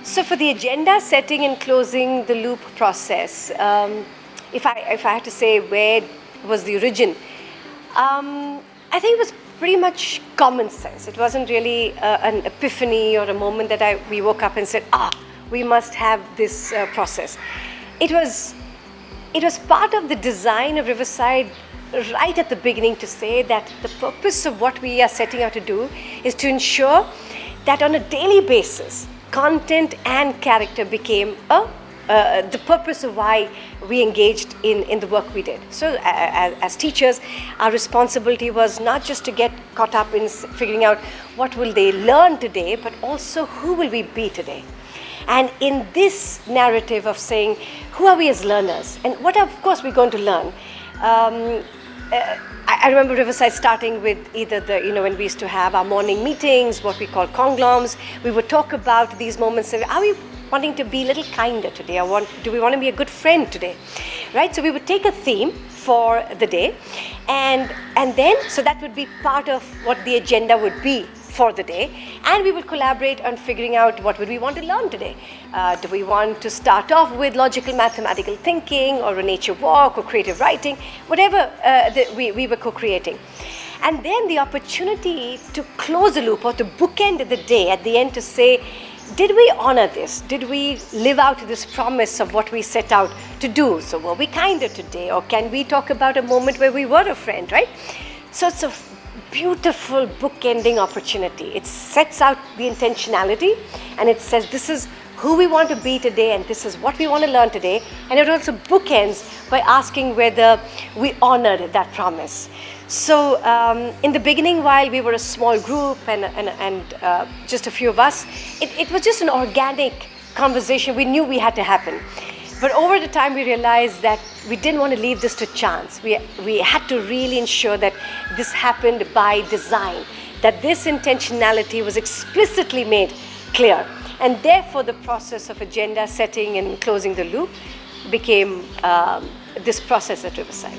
So for the agenda setting and closing the loop process, if I had to say where was the origin, I think it was pretty much common sense. It wasn't really an epiphany or a moment that we woke up and said, we must have this process. It was part of the design of Riverside right at the beginning to say that the purpose of what we are setting out to do is to ensure that on a daily basis, content and character became the purpose of why we engaged in the work we did. So as teachers, our responsibility was not just to get caught up in figuring out what will they learn today, but also who will we be today. And in this narrative of saying, who are we as learners? And what of course we're going to learn? I remember Riverside starting with either when we used to have our morning meetings, what we call congloms, we would talk about these moments of, are we wanting to be a little kinder today? Or do we want to be a good friend today? Right? So we would take a theme for the day and then, so that would be part of what the agenda would be for the day, and we would collaborate on figuring out what would we want to learn today. Do we want to start off with logical mathematical thinking or a nature walk or creative writing, whatever we were co-creating. And then the opportunity to close the loop or to bookend the day at the end to say, did we honor this? Did we live out this promise of what we set out to do? So were we kinder today, or can we talk about a moment where we were a friend, right? So it's a beautiful bookending opportunity. It sets out the intentionality and it says this is who we want to be today and this is what we want to learn today, and it also bookends by asking whether we honored that promise. So in the beginning, while we were a small group and just a few of us, it was just an organic conversation we knew we had to happen. But over the time, we realized that we didn't want to leave this to chance. We had to really ensure that this happened by design, that this intentionality was explicitly made clear. And therefore, the process of agenda setting and closing the loop became this process at Riverside.